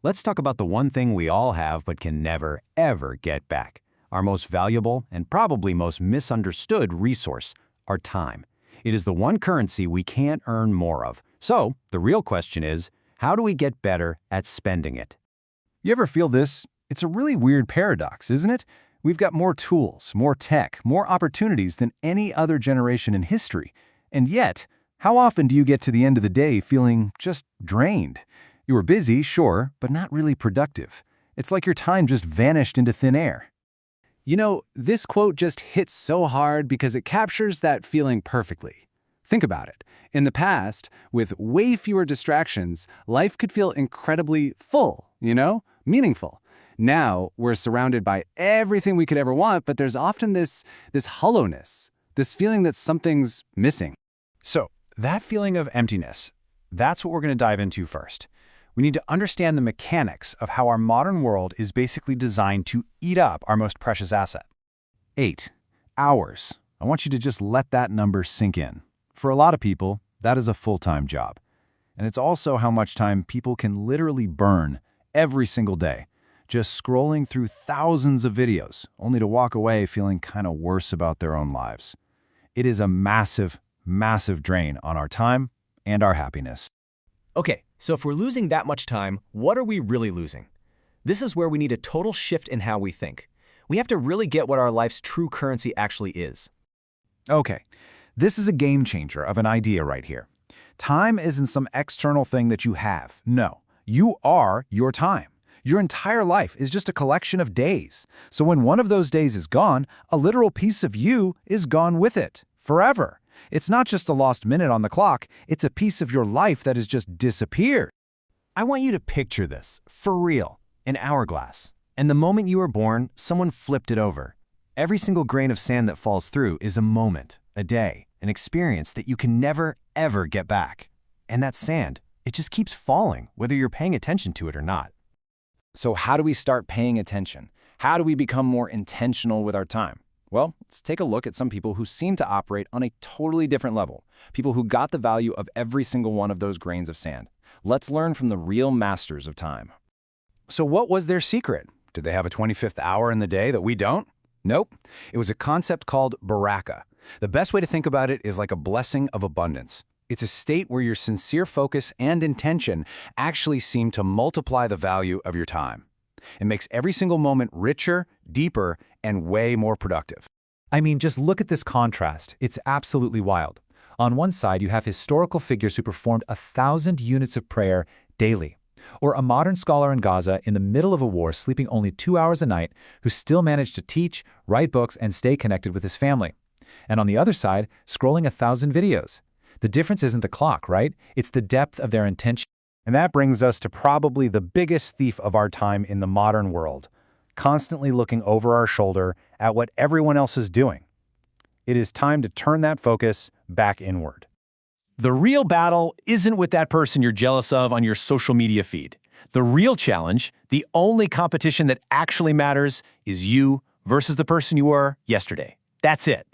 Let's talk about the one thing we all have but can never, ever get back. Our most valuable and probably most misunderstood resource, our time. It is the one currency we can't earn more of. So, the real question is, how do we get better at spending it? You ever feel this? It's a really weird paradox, isn't it? We've got more tools, more tech, more opportunities than any other generation in history. And yet, how often do you get to the end of the day feeling just drained? You were busy, sure, but not really productive. It's like your time just vanished into thin air. You know, this quote just hits so hard because it captures that feeling perfectly. Think about it. In the past, with way fewer distractions, life could feel incredibly full, meaningful. Now, we're surrounded by everything we could ever want, but there's often this hollowness, this feeling that something's missing. So, that feeling of emptiness, that's what we're going to dive into first. We need to understand the mechanics of how our modern world is basically designed to eat up our most precious asset. 8 hours. I want you to just let that number sink in. For a lot of people, that is a full-time job. And it's also how much time people can literally burn every single day, just scrolling through thousands of videos, only to walk away feeling kind of worse about their own lives. It is a massive, massive drain on our time and our happiness. Okay, so if we're losing that much time, what are we really losing? This is where we need a total shift in how we think. We have to really get what our life's true currency actually is. Okay, this is a game changer of an idea right here. Time isn't some external thing that you have. No, you are your time. Your entire life is just a collection of days. So when one of those days is gone, a literal piece of you is gone with it, forever. It's not just a lost minute on the clock, it's a piece of your life that has just disappeared. I want you to picture this, for real, an hourglass. And the moment you were born, someone flipped it over. Every single grain of sand that falls through is a moment, a day, an experience that you can never, ever get back. And that sand, it just keeps falling, whether you're paying attention to it or not. So how do we start paying attention? How do we become more intentional with our time? Well, let's take a look at some people who seem to operate on a totally different level. People who got the value of every single one of those grains of sand. Let's learn from the real masters of time. So what was their secret? Did they have a 25th hour in the day that we don't? Nope. It was a concept called baraka. The best way to think about it is like a blessing of abundance. It's a state where your sincere focus and intention actually seem to multiply the value of your time. It makes every single moment richer, deeper, and way more productive. I mean, just look at this contrast. It's absolutely wild. On one side, you have historical figures who performed 1,000 units of prayer daily, or a modern scholar in Gaza in the middle of a war sleeping only 2 hours a night who still managed to teach, write books, and stay connected with his family. And on the other side, scrolling 1,000 videos. The difference isn't the clock, right? It's the depth of their intention. And that brings us to probably the biggest thief of our time in the modern world, constantly looking over our shoulder at what everyone else is doing. It is time to turn that focus back inward. The real battle isn't with that person you're jealous of on your social media feed. The real challenge, the only competition that actually matters, is you versus the person you were yesterday. That's it.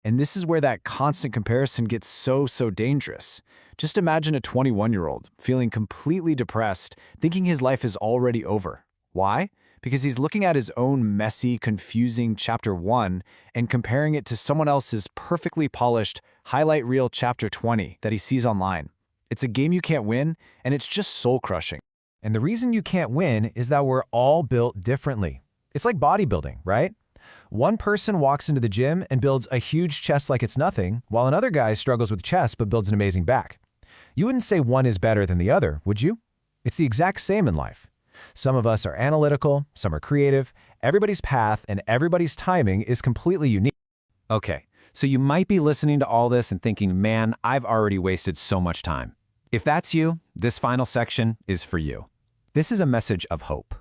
And this is where that constant comparison gets so dangerous. Just imagine a 21-year-old feeling completely depressed, thinking his life is already over. Why? Because he's looking at his own messy, confusing Chapter 1 and comparing it to someone else's perfectly polished highlight reel Chapter 20 that he sees online. It's a game you can't win, and it's just soul-crushing. And the reason you can't win is that we're all built differently. It's like bodybuilding, right? One person walks into the gym and builds a huge chest like it's nothing, while another guy struggles with chest but builds an amazing back. You wouldn't say one is better than the other, would you? It's the exact same in life. Some of us are analytical, some are creative. Everybody's path and everybody's timing is completely unique. Okay, so you might be listening to all this and thinking, man, I've already wasted so much time. If that's you, this final section is for you. This is a message of hope.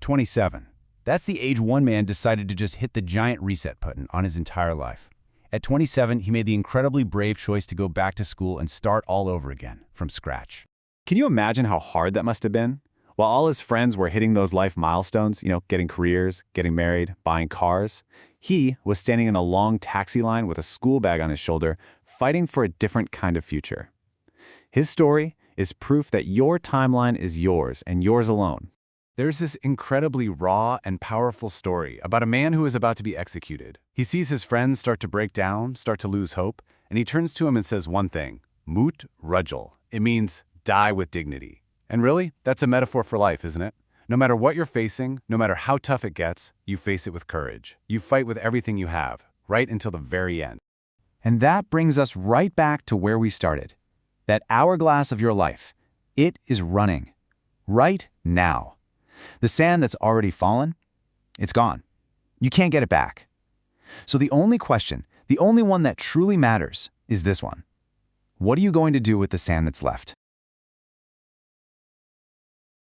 27. That's the age one man decided to just hit the giant reset button on his entire life. At 27, he made the incredibly brave choice to go back to school and start all over again, from scratch. Can you imagine how hard that must have been? While all his friends were hitting those life milestones, getting careers, getting married, buying cars, he was standing in a long taxi line with a school bag on his shoulder, fighting for a different kind of future. His story is proof that your timeline is yours and yours alone. There's this incredibly raw and powerful story about a man who is about to be executed. He sees his friends start to break down, start to lose hope, and he turns to him and says one thing, Mut Rajul. It means die with dignity. And really, that's a metaphor for life, isn't it? No matter what you're facing, no matter how tough it gets, you face it with courage. You fight with everything you have, right until the very end. And that brings us right back to where we started. That hourglass of your life. It is running. Right now. The sand that's already fallen, it's gone. You can't get it back. So the only question, the only one that truly matters, is this one. What are you going to do with the sand that's left?